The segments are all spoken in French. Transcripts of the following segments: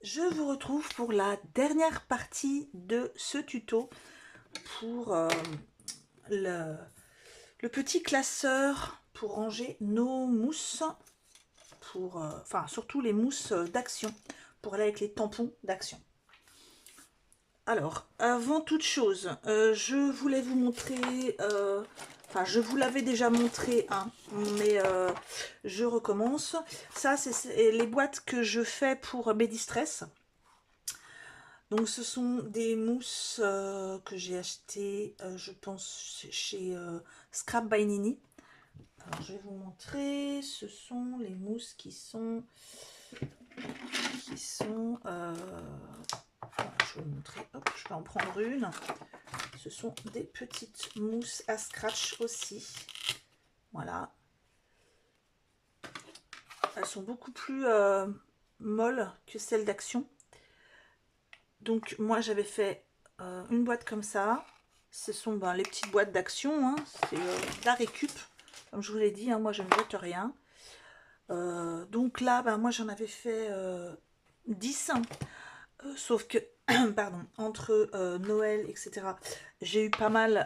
Je vous retrouve pour la dernière partie de ce tuto pour le, le petit classeur pour ranger nos mousses, enfin surtout les mousses d'Action, pour aller avec les tampons d'Action. Alors, avant toute chose, je voulais vous montrer, enfin je vous l'avais déjà montré, hein, mais je recommence. Ça, c'est les boîtes que je fais pour mes distress. Donc ce sont des mousses que j'ai achetées, je pense, chez Scrap by Nini. Alors je vais vous montrer, ce sont les mousses qui sont... voilà, je vais vous montrer, hop, je vais en prendre une. Ce sont des petites mousses à scratch aussi. Voilà. Elles sont beaucoup plus molles que celles d'Action. Donc moi j'avais fait une boîte comme ça. Ce sont les petites boîtes d'Action, hein. C'est de la récup. Comme je vous l'ai dit, hein, moi je ne jette rien. Donc là, moi j'en avais fait 10. Sauf que, pardon, entre Noël, etc., j'ai eu pas mal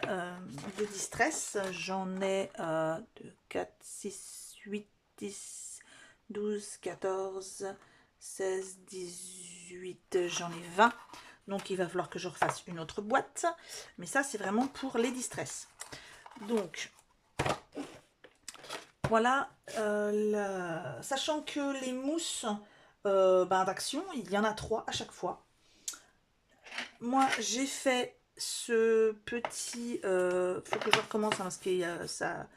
de distress. J'en ai 2, 4, 6, 8, 10, 12, 14, 16, 18, j'en ai 20. Donc il va falloir que je refasse une autre boîte. Mais ça, c'est vraiment pour les distress. Donc, voilà, sachant que les mousses d'Action, il y en a 3 à chaque fois. Moi, j'ai fait ce petit... faut que je recommence, hein, parce que ça,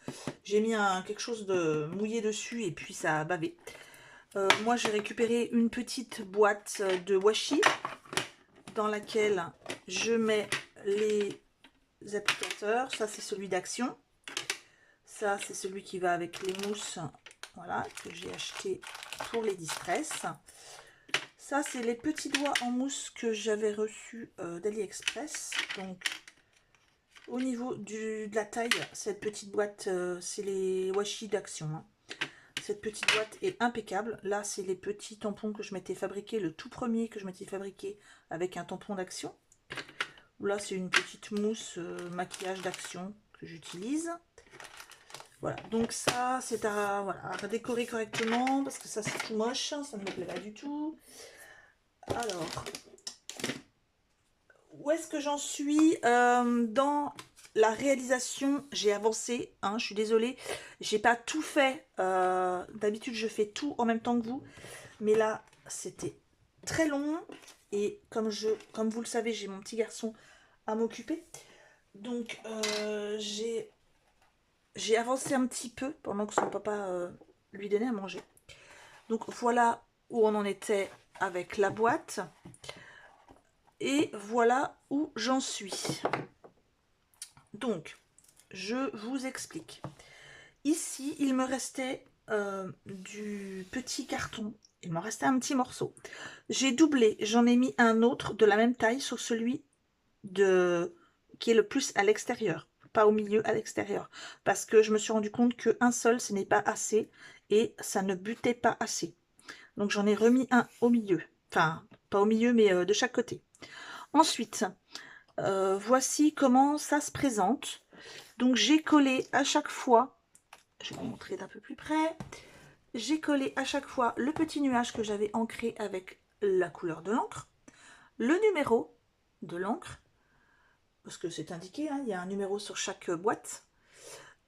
j'ai mis quelque chose de mouillé dessus et puis ça a bavé. Moi, j'ai récupéré une petite boîte de washi dans laquelle je mets les applicateurs. Ça, c'est celui d'Action. Ça, c'est celui qui va avec les mousses, voilà, que j'ai acheté pour les distress. Ça, c'est les petits doigts en mousse que j'avais reçus d'AliExpress. Donc, au niveau de la taille, cette petite boîte, c'est les washi d'Action, hein. Cette petite boîte est impeccable. Là, c'est les petits tampons que je m'étais fabriqué, le tout premier que je m'étais fabriqué avec un tampon d'Action. Là, c'est une petite mousse maquillage d'Action que j'utilise. Voilà, donc ça, c'est à décorer correctement, parce que ça, c'est tout moche, ça ne me plaît pas du tout. Alors, où est-ce que j'en suis dans la réalisation? J'ai avancé, hein, je suis désolée, j'ai pas tout fait. D'habitude, je fais tout en même temps que vous, mais là, c'était très long. Et comme vous le savez, j'ai mon petit garçon à m'occuper. Donc, j'ai avancé un petit peu pendant que son papa lui donnait à manger. Donc, voilà où on en était avec la boîte. Et voilà où j'en suis. Donc, je vous explique. Ici, il me restait du petit carton. Il m'en restait un petit morceau. J'ai doublé, j'en ai mis un autre de la même taille sur celui qui est le plus à l'extérieur, pas au milieu, à l'extérieur. Parce que je me suis rendu compte qu'un seul, ce n'est pas assez et ça ne butait pas assez. Donc j'en ai remis un au milieu. Enfin, pas au milieu, mais de chaque côté. Ensuite, voici comment ça se présente. Donc j'ai collé à chaque fois, je vais vous montrer d'un peu plus près, j'ai collé à chaque fois le petit nuage que j'avais ancré avec la couleur de l'encre, le numéro de l'encre, parce que c'est indiqué, hein, il y a un numéro sur chaque boîte,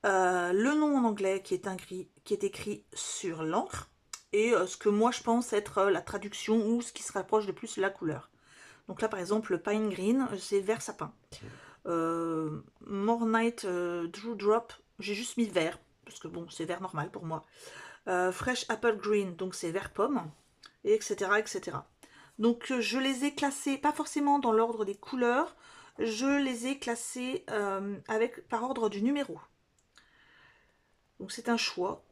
le nom en anglais qui est écrit sur l'encre, et ce que moi je pense être la traduction ou ce qui se rapproche de plus de la couleur. Donc là par exemple le Pine Green, c'est vert sapin. More Night Drew Drop, j'ai juste mis vert, parce que bon, c'est vert normal pour moi. Fresh Apple Green, donc c'est vert pomme, et etc. etc. Donc je les ai classés, pas forcément dans l'ordre des couleurs, je les ai classés par ordre du numéro. Donc c'est un choix.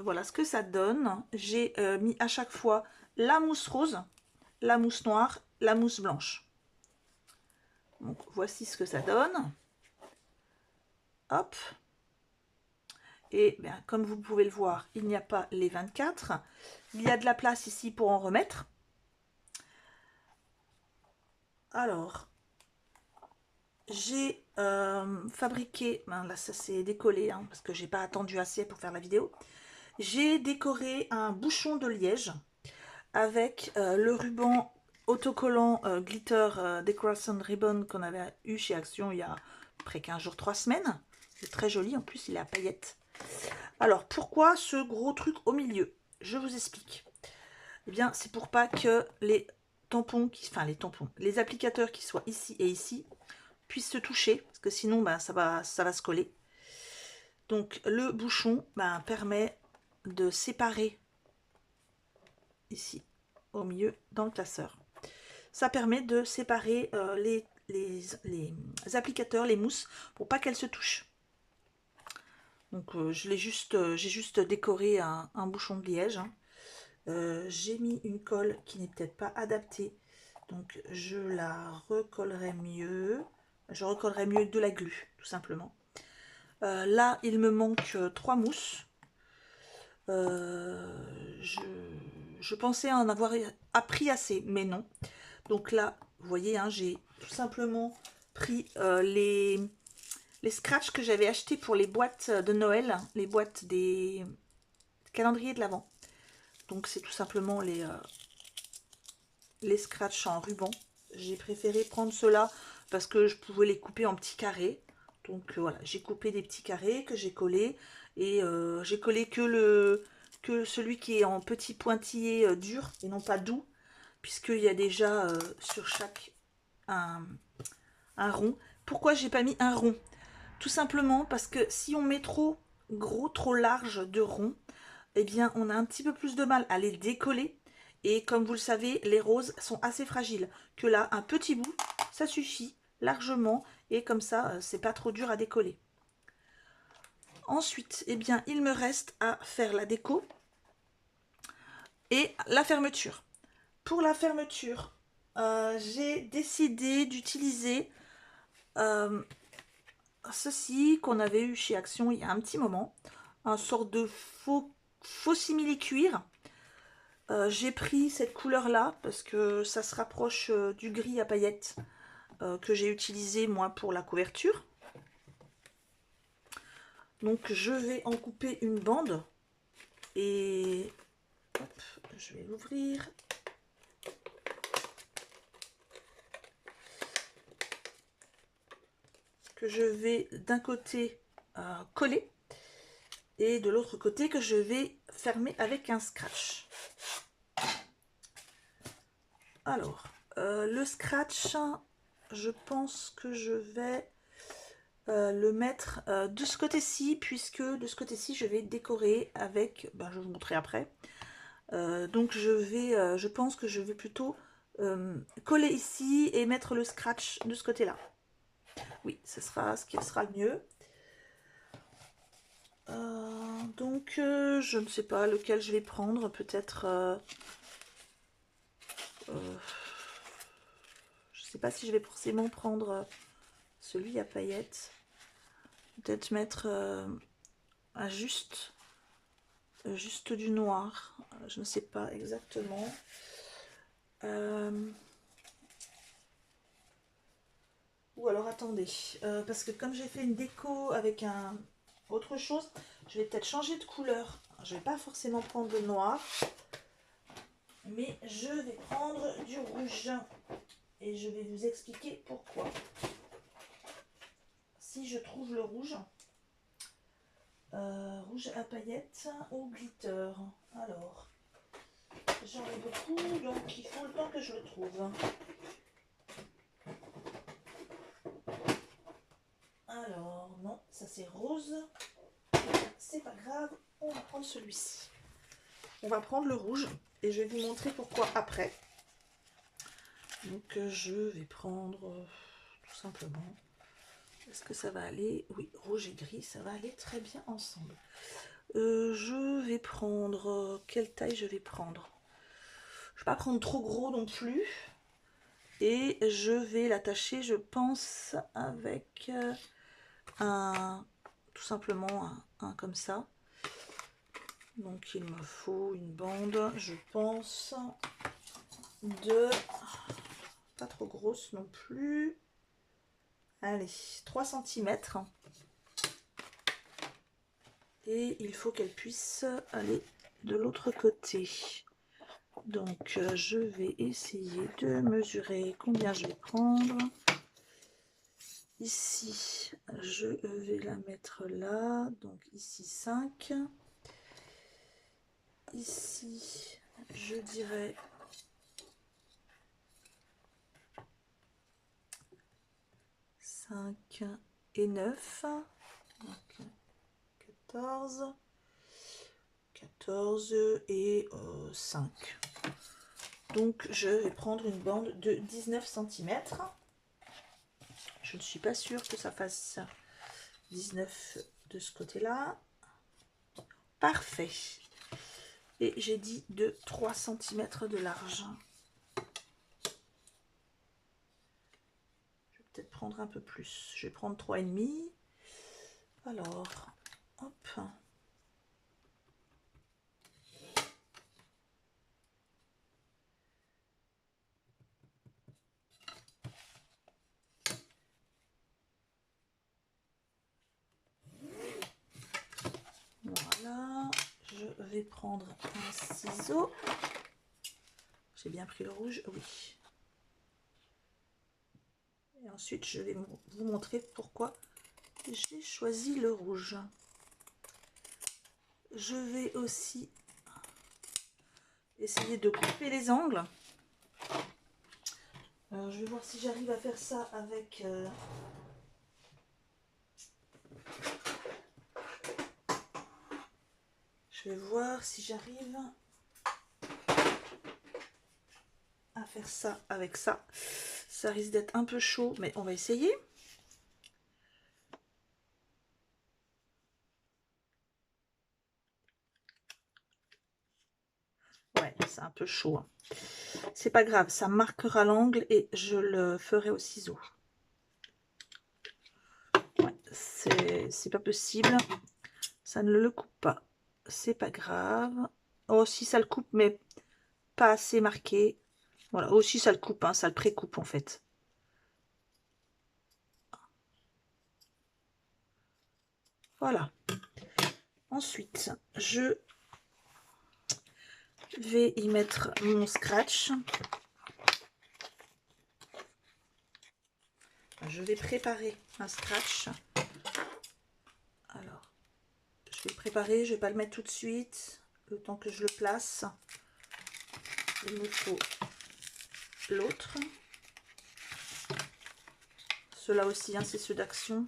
Voilà ce que ça donne. J'ai mis à chaque fois la mousse rose, la mousse noire, la mousse blanche. Donc voici ce que ça donne. Hop. Et bien, comme vous pouvez le voir, il n'y a pas les 24. Il y a de la place ici pour en remettre. Alors, j'ai fabriqué, ben là ça s'est décollé hein, parce que j'ai pas attendu assez pour faire la vidéo. J'ai décoré un bouchon de liège avec le ruban autocollant glitter Decoration Ribbon qu'on avait eu chez Action il y a près 15 jours, 3 semaines. C'est très joli, en plus il est à paillettes. Alors pourquoi ce gros truc au milieu? Je vous explique. Eh bien c'est pour pas que les tampons, les applicateurs qui soient ici et ici puissent se toucher, parce que sinon ben, ça va se coller. Donc le bouchon ben, permet de séparer ici au milieu dans le classeur. Ça permet de séparer les applicateurs, les mousses, pour pas qu'elles se touchent. Donc j'ai juste décoré un bouchon de liège. Hein. J'ai mis une colle qui n'est peut-être pas adaptée, donc je la recollerai mieux. Je recollerai mieux de la glu, tout simplement. Là, il me manque 3 mousses. Je pensais en avoir appris assez, mais non. Donc là, vous voyez, hein, j'ai tout simplement pris les scratchs que j'avais achetés pour les boîtes de Noël, les boîtes des calendriers de l'Avent. Donc c'est tout simplement les scratchs en ruban. J'ai préféré prendre ceux-là parce que je pouvais les couper en petits carrés. Donc voilà, j'ai coupé des petits carrés que j'ai collés. Et j'ai collé que celui qui est en petit pointillé dur et non pas doux. Puisqu'il y a déjà sur chaque un rond. Pourquoi j'ai pas mis un rond? Tout simplement parce que si on met trop gros, trop large de rond, eh bien on a un petit peu plus de mal à les décoller. Et comme vous le savez, les roses sont assez fragiles. Que là, un petit bout, ça suffit largement. Et comme ça, c'est pas trop dur à décoller. Ensuite, eh bien, il me reste à faire la déco et la fermeture. Pour la fermeture, j'ai décidé d'utiliser ceci qu'on avait eu chez Action il y a un petit moment. Un sort de faux simili-cuir. J'ai pris cette couleur-là parce que ça se rapproche du gris à paillettes que j'ai utilisé moi pour la couverture. Donc je vais en couper une bande et hop, je vais l'ouvrir. Que je vais d'un côté coller et de l'autre côté que je vais fermer avec un scratch. Alors, le scratch, je pense que je vais le mettre de ce côté-ci, puisque de ce côté-ci, je vais décorer avec, ben, je vais vous montrer après. Donc, je pense que je vais plutôt coller ici et mettre le scratch de ce côté-là. Oui, ce sera ce qui sera le mieux. Donc, je ne sais pas lequel je vais prendre. Peut-être... je ne sais pas si je vais forcément prendre celui à paillettes. Peut-être mettre juste du noir. Je ne sais pas exactement. Ou alors, attendez. Parce que comme j'ai fait une déco avec autre chose, je vais peut-être changer de couleur. Je ne vais pas forcément prendre le noir. Mais je vais prendre du rouge. Et je vais vous expliquer pourquoi. Si je trouve le rouge, rouge à paillettes ou glitter. Alors, j'en ai beaucoup, donc il faut le temps que je le trouve. Alors, non, ça c'est rose. C'est pas grave, on va prendre celui-ci. On va prendre le rouge et je vais vous montrer pourquoi après. Donc je vais prendre tout simplement. Est-ce que ça va aller? Oui, rouge et gris, ça va aller très bien ensemble. Je vais prendre... quelle taille je vais prendre? Je ne vais pas prendre trop gros non plus. Et je vais l'attacher, je pense, avec tout simplement un comme ça. Donc il me faut une bande, je pense, de pas trop grosse non plus. Allez, 3 cm. Et il faut qu'elle puisse aller de l'autre côté. Donc, je vais essayer de mesurer combien je vais prendre. Ici, je vais la mettre là. Donc, ici 5. Ici, je dirais 5 et 9. Donc, 14. 14 et 5. Donc, je vais prendre une bande de 19 cm. Je ne suis pas sûre que ça fasse 19 de ce côté-là. Parfait. Et j'ai dit de 3 cm de large. Je vais peut-être prendre un peu plus. Je vais prendre 3,5. Alors, hop. Voilà. Je vais prendre un ciseau. J'ai bien pris le rouge, oui. Et ensuite, je vais vous montrer pourquoi j'ai choisi le rouge. Je vais aussi essayer de couper les angles. Je vais voir si j'arrive à faire ça avec... Je vais voir si j'arrive à faire ça avec ça. Ça risque d'être un peu chaud, mais on va essayer. Ouais, c'est un peu chaud, hein. C'est pas grave, ça marquera l'angle et je le ferai au ciseau. Ouais, c'est pas possible. Ça ne le coupe pas. C'est pas grave. Oh, si ça le coupe, mais pas assez marqué. Voilà, aussi ça le coupe, hein, ça le précoupe en fait. Voilà. Ensuite, je vais y mettre mon scratch. Je vais préparer un scratch. Alors, je vais le préparer, je ne vais pas le mettre tout de suite. Le temps que je le place, il me faut l'autre. Ceux-là aussi, hein, c'est ceux d'Action.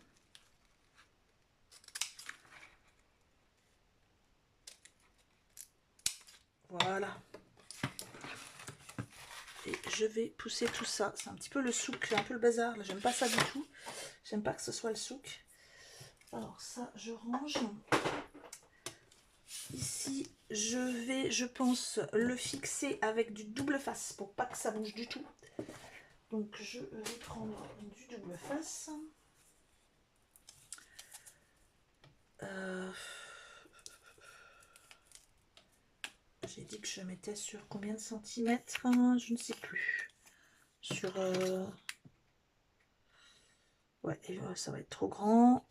Voilà. Et je vais pousser tout ça. C'est un petit peu le souk, un peu le bazar. Là, j'aime pas ça du tout. J'aime pas que ce soit le souk. Alors ça, je range. Ici, je vais, je pense, le fixer avec du double face pour pas que ça bouge du tout. Donc, je vais prendre du double face. J'ai dit que je mettais sur combien de centimètres, hein, je ne sais plus. Sur... ouais, ça va être trop grand.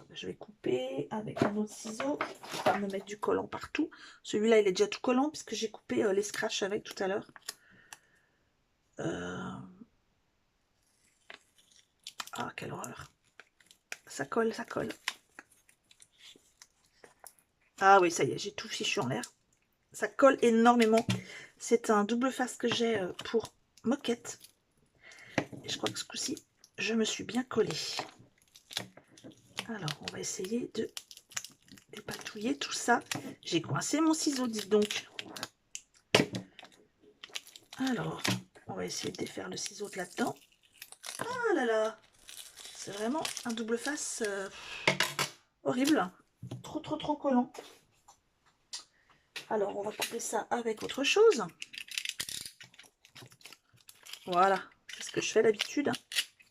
Je vais couper avec un autre ciseau. Je vais pas me mettre du collant partout. Celui-là, il est déjà tout collant puisque j'ai coupé les scratchs avec tout à l'heure. Ah, quelle horreur. Ça colle, ça colle. Ah oui, ça y est, j'ai tout fichu en l'air. Ça colle énormément. C'est un double face que j'ai pour moquette. Et je crois que ce coup-ci, je me suis bien collée. Alors, on va essayer de dépatouiller tout ça. J'ai coincé mon ciseau, dites donc. Alors, on va essayer de défaire le ciseau de là-dedans. Ah là là, c'est vraiment un double face horrible. Trop, trop, trop collant. Alors, on va couper ça avec autre chose. Voilà, c'est ce que je fais d'habitude.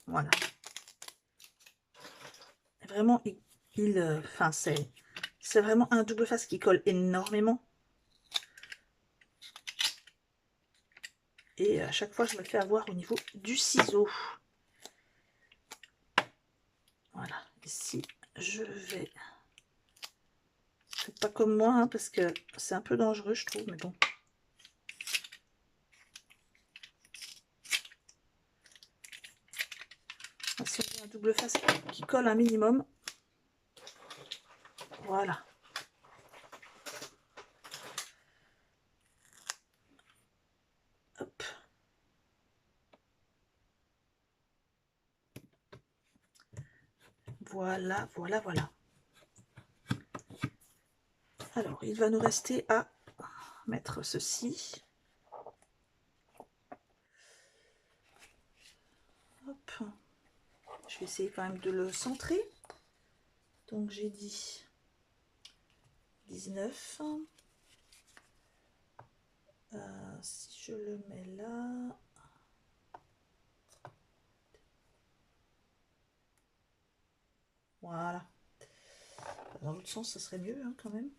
Voilà. Vraiment, enfin, c'est vraiment un double face qui colle énormément. Et à chaque fois, je me fais avoir au niveau du ciseau. Voilà, ici, je vais... Faites pas comme moi, hein, parce que c'est un peu dangereux, je trouve, mais bon. Si on a un double face qui colle un minimum. Voilà. Hop. Voilà, voilà, voilà. Alors, il va nous rester à mettre ceci. Hop. Je vais essayer quand même de le centrer. Donc, j'ai dit 19. Si je le mets là... Voilà. Dans l'autre sens, ça serait mieux hein, quand même.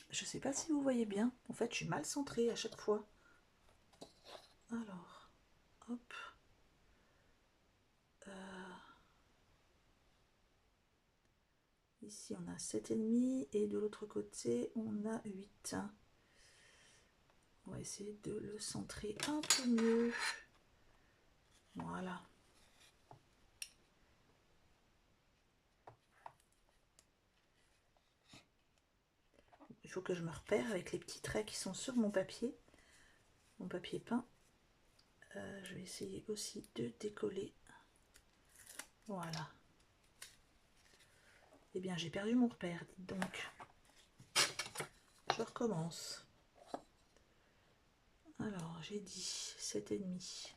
Je sais pas si vous voyez bien. En fait, je suis mal centrée à chaque fois. Alors, hop. Ici, on a 7,5 et de l'autre côté, on a 8. On va essayer de le centrer un peu mieux. Voilà. Il faut que je me repère avec les petits traits qui sont sur mon papier peint. Je vais essayer aussi de décoller. Voilà. Eh bien, j'ai perdu mon repère, dites donc. Je recommence. Alors, j'ai dit 7,5.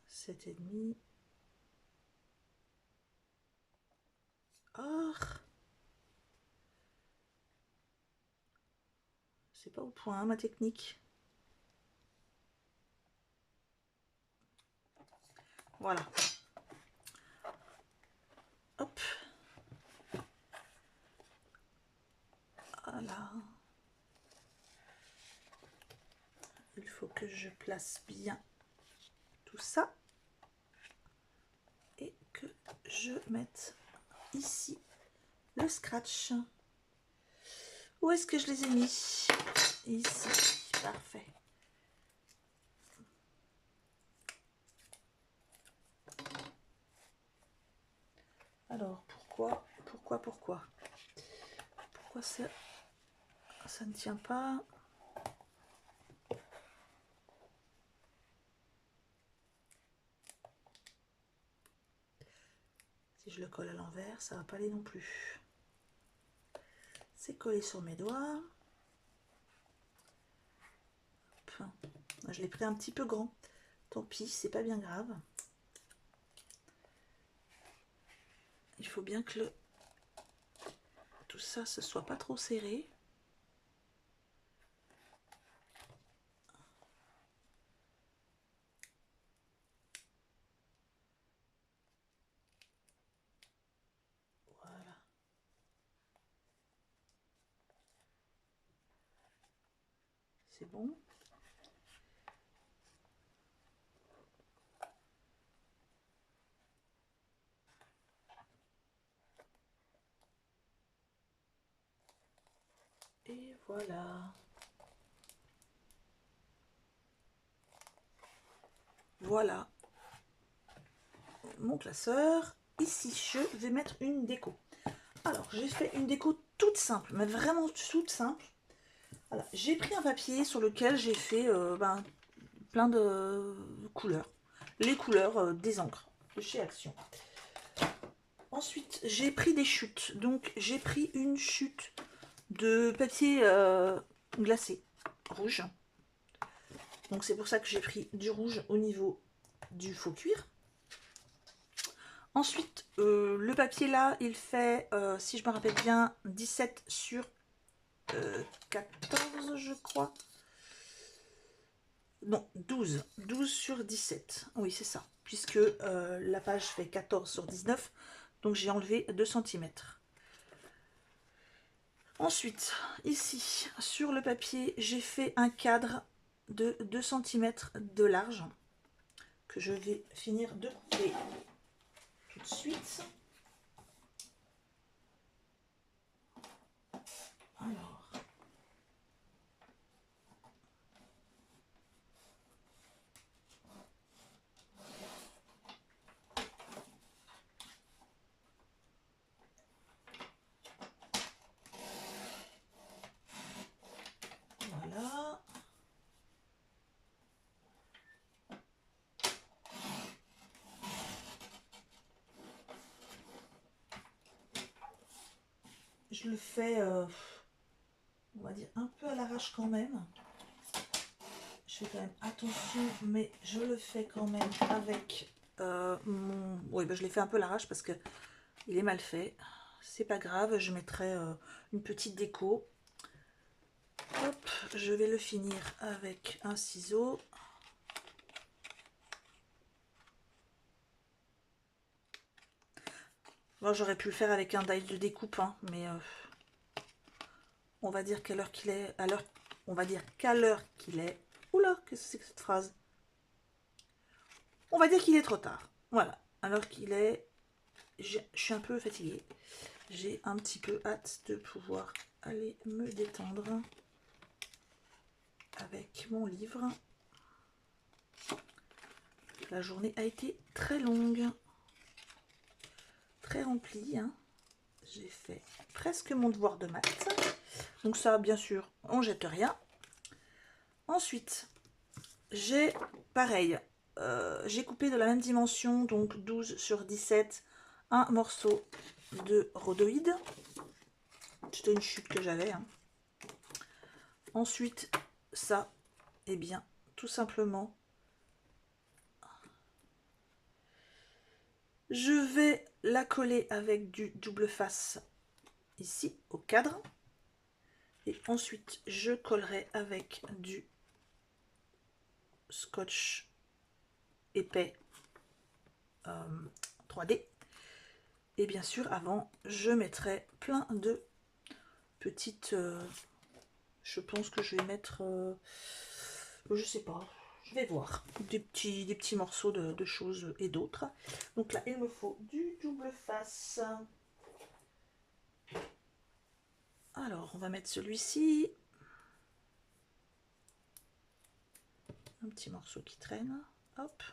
7,5. Oh, c'est pas au point, hein, ma technique. Voilà. Hop. Voilà. Il faut que je place bien tout ça. Et que je mette ici le scratch. Où est-ce que je les ai mis? Ici. Parfait. Alors, pourquoi ça ne tient pas? Si je le colle à l'envers, ça va pas aller non plus. C'est collé sur mes doigts. Hop. Je l'ai pris un petit peu grand. Tant pis, c'est pas bien grave. Il faut bien que tout ça ne soit pas trop serré. Voilà. C'est bon. Et voilà. Voilà mon classeur. Ici, je vais mettre une déco. Alors, j'ai fait une déco toute simple, mais vraiment toute simple. Voilà, j'ai pris un papier sur lequel j'ai fait plein de couleurs. Les couleurs des encres de chez Action. Ensuite, j'ai pris des chutes. Donc, j'ai pris une chute de papier glacé rouge. Donc, c'est pour ça que j'ai pris du rouge au niveau du faux cuir. Ensuite, le papier là, il fait, si je me rappelle bien, 17 sur 14, je crois. Non, 12. 12 sur 17. Oui, c'est ça. Puisque la page fait 14 sur 19. Donc, j'ai enlevé 2 cm. Ensuite, ici, sur le papier, j'ai fait un cadre de 2 cm de large que je vais finir de couper tout de suite. Alors, voilà. Je le fais, on va dire, un peu à l'arrache quand même. Je fais quand même attention, mais je le fais quand même avec mon... Oui, ben je l'ai fait un peu à l'arrache parce que il est mal fait. C'est pas grave, je mettrai une petite déco. Hop, je vais le finir avec un ciseau. Bon, j'aurais pu le faire avec un die de découpe, hein, mais on va dire qu'à l'heure qu'il est, on va dire qu'à l'heure qu'il est. Oula, qu'est-ce que c'est que cette phrase? On va dire qu'il est trop tard. Voilà, alors qu'il est, je suis un peu fatiguée. J'ai un petit peu hâte de pouvoir aller me détendre avec mon livre. La journée a été très longue, très remplie, hein. J'ai fait presque mon devoir de maths. Donc ça, bien sûr, on jette rien. Ensuite, j'ai pareil, j'ai coupé de la même dimension, donc 12 sur 17, un morceau de rhodoïde. C'était une chute que j'avais, hein. Ensuite, ça, eh bien, tout simplement, je vais la coller avec du double face ici, au cadre. Et ensuite, je collerai avec du scotch épais 3D. Et bien sûr, avant, je mettrai plein de petites... je pense que je vais mettre... je sais pas, je vais voir. Des petits morceaux de choses et d'autres. Donc là, il me faut du double face. Alors, on va mettre celui-ci. Un petit morceau qui traîne. Hop.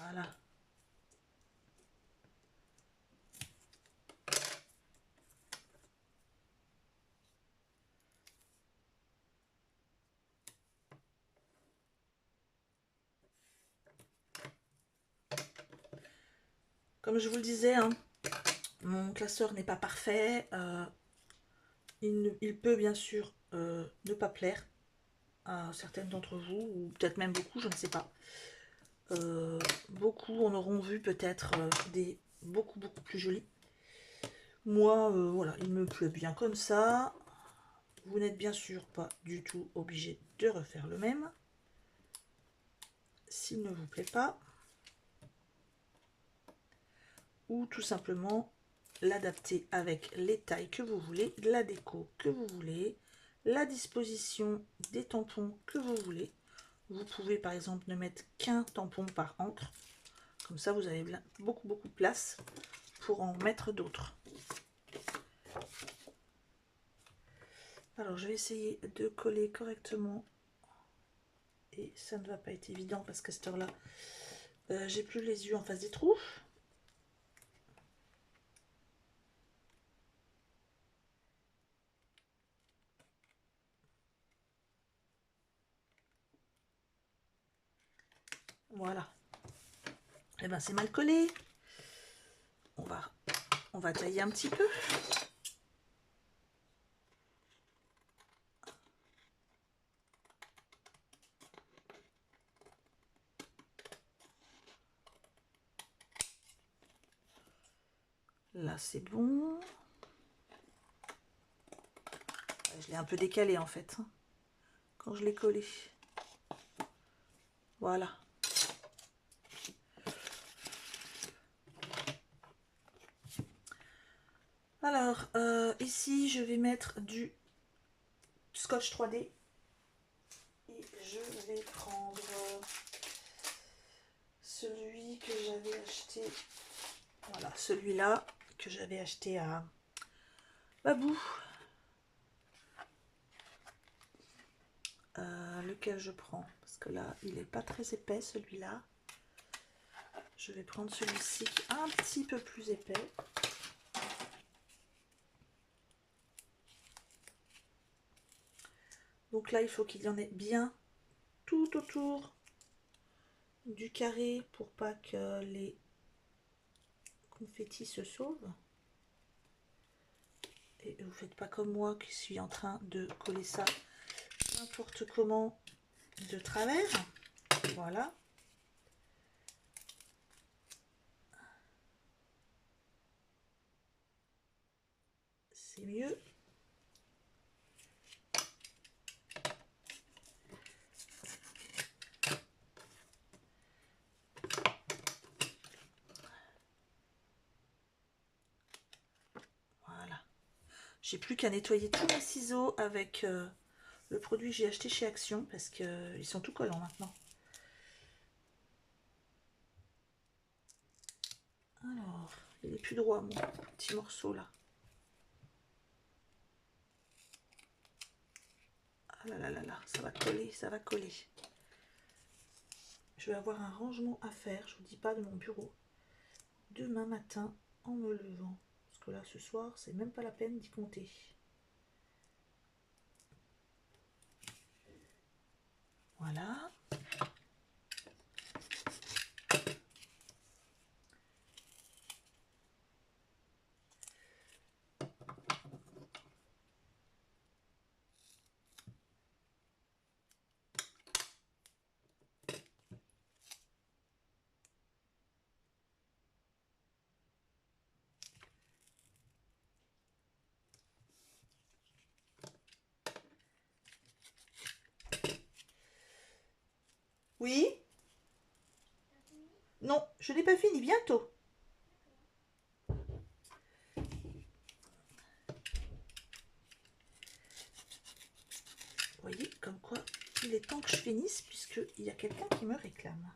Voilà. Comme je vous le disais, hein, mon classeur n'est pas parfait. Il peut bien sûr ne pas plaire à certaines d'entre vous, ou peut-être même beaucoup, je ne sais pas. Beaucoup en auront vu peut-être des beaucoup plus jolis. Moi, voilà, il me plaît bien comme ça. Vous n'êtes bien sûr pas du tout obligé de refaire le même s'il ne vous plaît pas, ou tout simplement l'adapter avec les tailles que vous voulez, la déco que vous voulez, la disposition des tampons que vous voulez. Vous pouvez par exemple ne mettre qu'un tampon par encre, comme ça vous avez beaucoup de place pour en mettre d'autres. Alors je vais essayer de coller correctement, et ça ne va pas être évident parce qu'à cette heure là j'ai plus les yeux en face des trous. Voilà. Et ben c'est mal collé. On va tailler un petit peu. Là, c'est bon. Je l'ai un peu décalé en fait, hein, quand je l'ai collé. Voilà. Alors, ici, je vais mettre du scotch 3D. Et je vais prendre celui que j'avais acheté. Voilà, celui-là que j'avais acheté à Babou. Lequel je prends? Parce que là, il n'est pas très épais, celui-là. Je vais prendre celui-ci qui est un petit peu plus épais. Donc là, il faut qu'il y en ait bien tout autour du carré pour pas que les confettis se sauvent. Et vous faites pas comme moi qui suis en train de coller ça n'importe comment de travers. Voilà. C'est mieux. Voilà. J'ai plus qu'à nettoyer tous mes ciseaux avec le produit que j'ai acheté chez Action parce qu'ils sont tout collants maintenant. Alors, il n'est plus droit mon petit morceau là. Ah là là là là, ça va coller, ça va coller. Je vais avoir un rangement à faire, je vous dis pas, de mon bureau demain matin en me levant. Parce que là ce soir, c'est même pas la peine d'y compter. Voilà. Oui? Non, je n'ai pas fini, bientôt. Vous voyez, comme quoi il est temps que je finisse puisqu'il y a quelqu'un qui me réclame.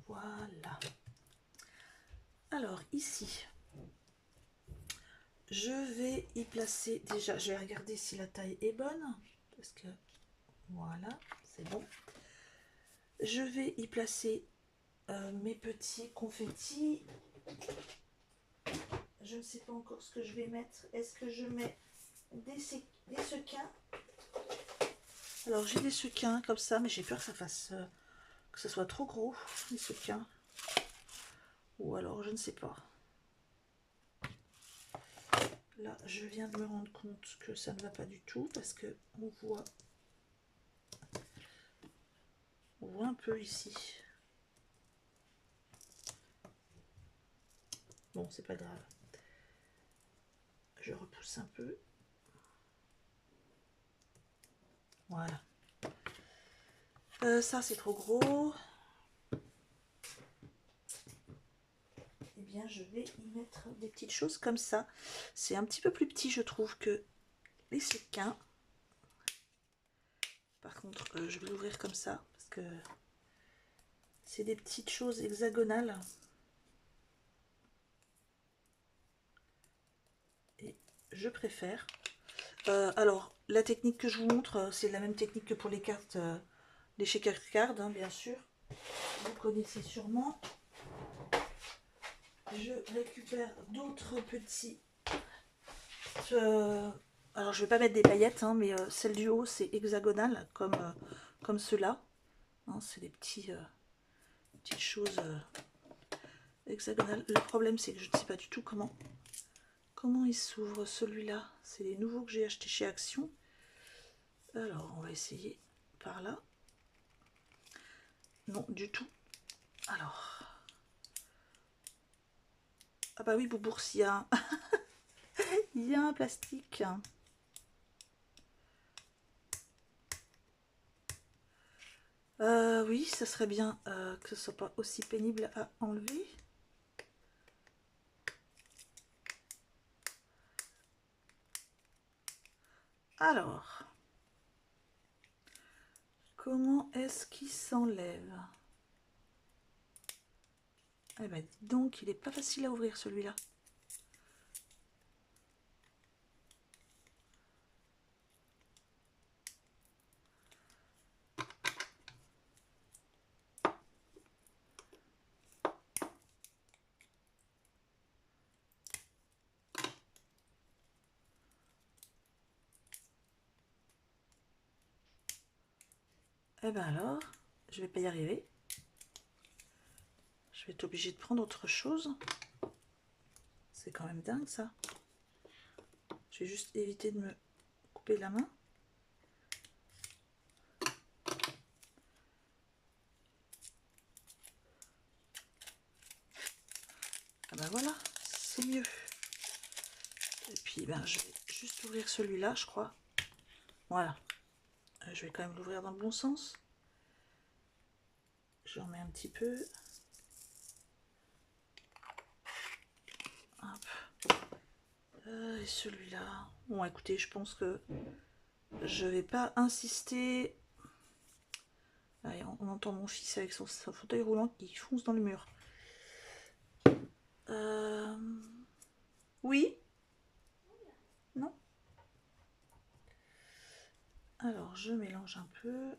Voilà. Alors ici, je vais y placer, déjà je vais regarder si la taille est bonne, parce que voilà, c'est bon. Je vais y placer mes petits confettis. Je ne sais pas encore ce que je vais mettre. Est-ce que je mets des sequins? Alors j'ai des sequins comme ça, mais j'ai peur que ça fasse que ce soit trop gros, les sequins. Ou alors je ne sais pas. Là je viens de me rendre compte que ça ne va pas du tout parce que on voit un peu ici. Bon, c'est pas grave. Je repousse un peu. Voilà. Ça c'est trop gros. Eh bien je vais y mettre des petites choses comme ça. C'est un petit peu plus petit je trouve que les sequins. Par contre je vais l'ouvrir comme ça parce que c'est des petites choses hexagonales. Et je préfère. Alors la technique que je vous montre, c'est la même technique que pour les cartes, les shaker cards, hein, bien sûr. Vous connaissez sûrement. Je récupère d'autres petits. Alors je vais pas mettre des paillettes, hein, mais celle du haut c'est hexagonal comme ceux-là. Hein, c'est des petites choses hexagonales. Le problème c'est que je ne sais pas du tout comment il s'ouvre celui-là. C'est les nouveaux que j'ai achetés chez Action. Alors on va essayer par là. Non du tout. Alors Ah bah oui, Boubours, il y a un plastique. Oui, ça serait bien que ce soit pas aussi pénible à enlever. Alors, comment est-ce qu'il s'enlève? Eh ben, dis donc, il est pas facile à ouvrir celui-là. Eh ben alors, je vais pas y arriver. Je vais être obligée de prendre autre chose. C'est quand même dingue ça. Je vais juste éviter de me couper la main. Ah ben voilà, c'est mieux. Et puis ben, je vais juste ouvrir celui-là, je crois. Voilà. Je vais quand même l'ouvrir dans le bon sens. J'en mets un petit peu. Hop. Et celui-là. Bon, écoutez, je pense que je vais pas insister. Allez, on entend mon fils avec son fauteuil roulant qui fonce dans le mur. Oui? Non? Alors, je mélange un peu.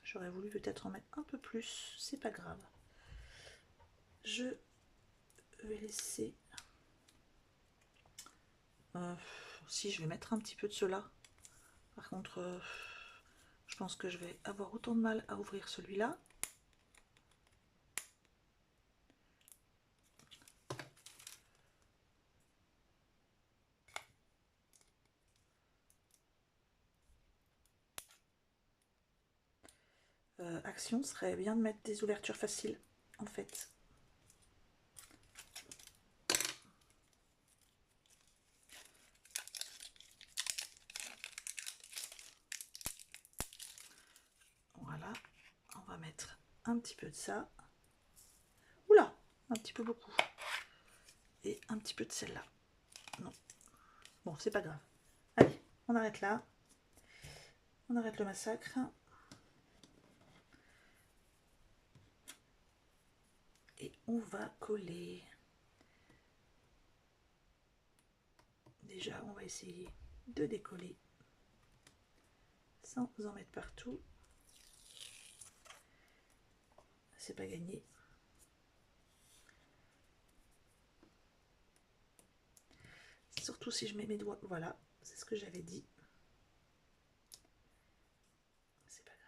J'aurais voulu peut-être en mettre un peu plus. C'est pas grave. Je vais laisser... si, je vais mettre un petit peu de cela. Par contre, je pense que je vais avoir autant de mal à ouvrir celui-là. Action serait bien de mettre des ouvertures faciles, en fait. Voilà, on va mettre un petit peu de ça. Oula, un petit peu beaucoup. Et un petit peu de celle-là. Non. Bon, c'est pas grave. Allez, on arrête là. On arrête le massacre. Et on va coller. Déjà, on va essayer de décoller sans en mettre partout. C'est pas gagné. Surtout si je mets mes doigts. Voilà, c'est ce que j'avais dit. C'est pas grave.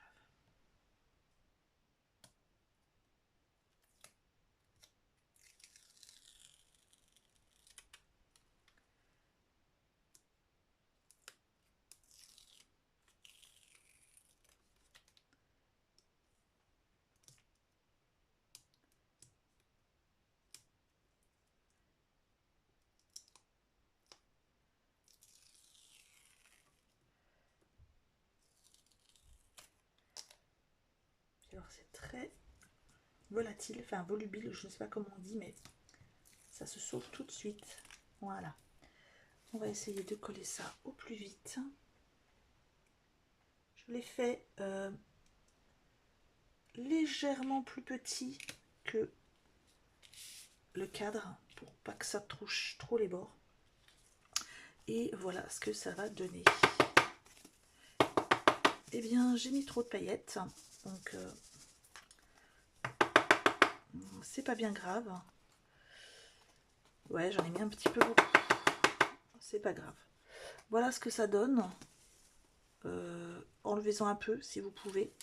Alors c'est très volatile, enfin volubile, je ne sais pas comment on dit, mais ça se sauve tout de suite. Voilà. On va essayer de coller ça au plus vite. Je l'ai fait légèrement plus petit que le cadre pour pas que ça touche trop les bords. Et voilà ce que ça va donner. Eh bien, j'ai mis trop de paillettes, donc c'est pas bien grave. Ouais, j'en ai mis un petit peu beaucoup. C'est pas grave. Voilà ce que ça donne. Enlevez-en un peu si vous pouvez.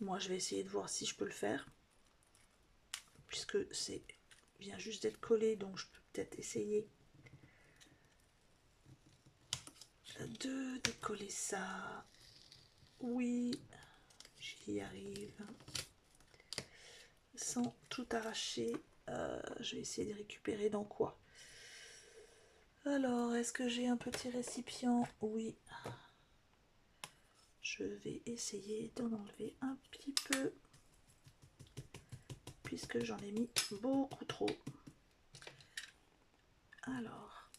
Moi, je vais essayer de voir si je peux le faire. Puisque c'est vient juste d'être collé, donc je peux peut-être essayer de décoller ça. Oui, j'y arrive. sans tout arracher. Je vais essayer de récupérer dans quoi. Alors, est-ce que j'ai un petit récipient? Oui. Je vais essayer d'en enlever un petit peu, puisque j'en ai mis beaucoup trop. Alors,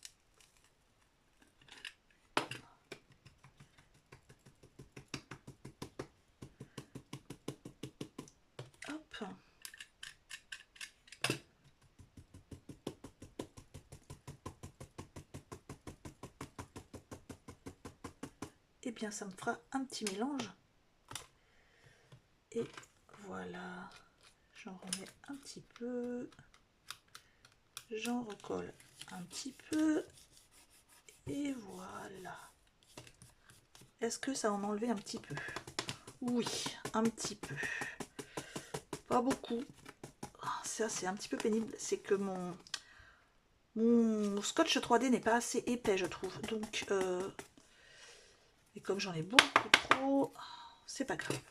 hop. Et bien, ça me fera un petit mélange. Et voilà, j'en remets un petit peu. J'en recolle un petit peu. Et voilà. Est-ce que ça en a enlevé un petit peu? Oui, un petit peu. Pas beaucoup. Ça, c'est un petit peu pénible. C'est que mon scotch 3D n'est pas assez épais, je trouve. Donc, et comme j'en ai beaucoup trop, c'est pas grave. De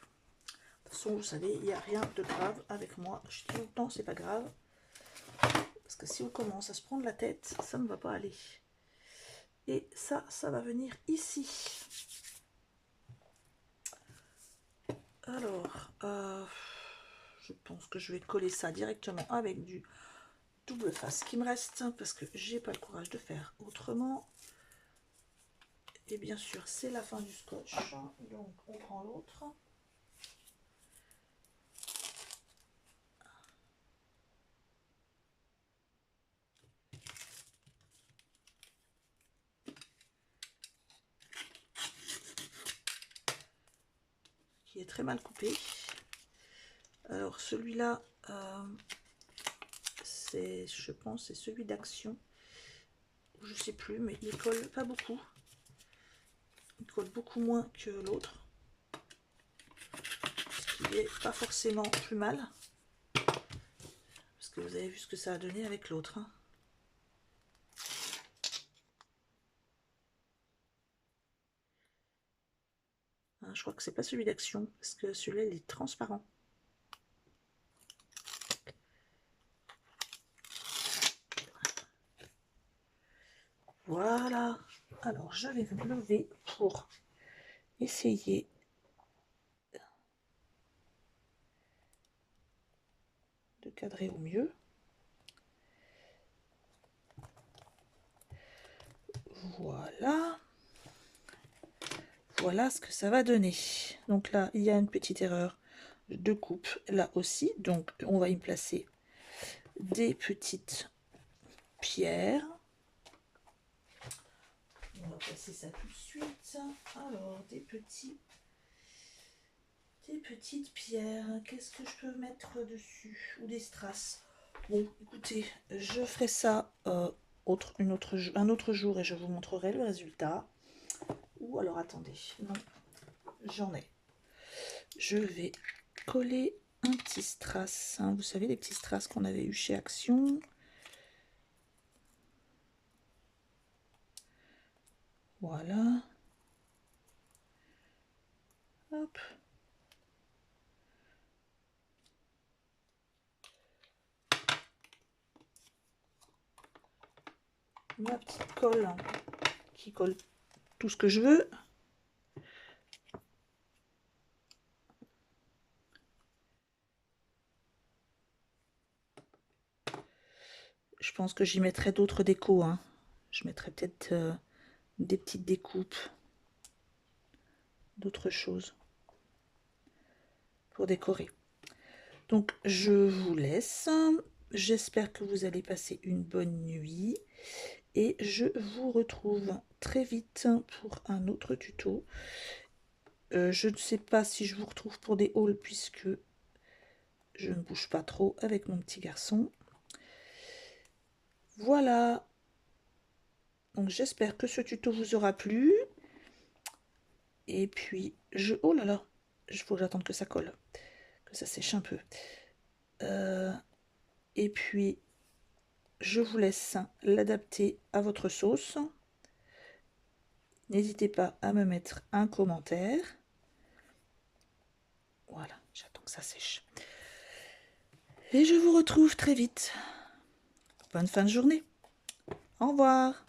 toute façon, vous savez, il n'y a rien de grave avec moi. Je dis tout le temps, c'est pas grave. Parce que si on commence à se prendre la tête, ça ne va pas aller. Et ça va venir ici. Alors, je pense que je vais coller ça directement avec du double face qui me reste, parce que j'ai pas le courage de faire autrement. Et bien sûr, c'est la fin du scotch. Donc, on prend l'autre. Qui est très mal coupé. Alors, celui-là, c'est, je pense, c'est celui d'Action. Je sais plus, mais il colle pas beaucoup. Il colle beaucoup moins que l'autre. Ce qui est pas forcément plus mal. Parce que vous avez vu ce que ça a donné avec l'autre. Hein. Je crois que c'est pas celui d'Action, parce que celui-là, il est transparent. Voilà. Alors, je vais me lever pour essayer de cadrer au mieux. Voilà. Voilà ce que ça va donner. Donc là, il y a une petite erreur de coupe là aussi. Donc, on va y placer des petites pierres. On va placer ça tout de suite. Alors, des petites pierres. Qu'est-ce que je peux mettre dessus? Ou des strass. Bon, écoutez, je ferai ça un autre jour et je vous montrerai le résultat. Ou alors, attendez, non, j'en ai. Je vais coller un petit strass. Hein, vous savez, les petits strass qu'on avait eu chez Action. Voilà. Hop. Ma petite colle hein, qui colle tout ce que je veux. Je pense que j'y mettrai d'autres décos. Hein. Je mettrai peut-être des petites découpes, d'autres choses pour décorer. Donc, je vous laisse. J'espère que vous allez passer une bonne nuit. Et je vous retrouve très vite pour un autre tuto. Je ne sais pas si je vous retrouve pour des hauls puisque je ne bouge pas trop avec mon petit garçon. Voilà. Donc j'espère que ce tuto vous aura plu. Et puis, oh là là, il faut que j'attende que ça colle, que ça sèche un peu. Et puis, je vous laisse l'adapter à votre sauce. N'hésitez pas à me mettre un commentaire. Voilà, j'attends que ça sèche. Et je vous retrouve très vite. Bonne fin de journée. Au revoir.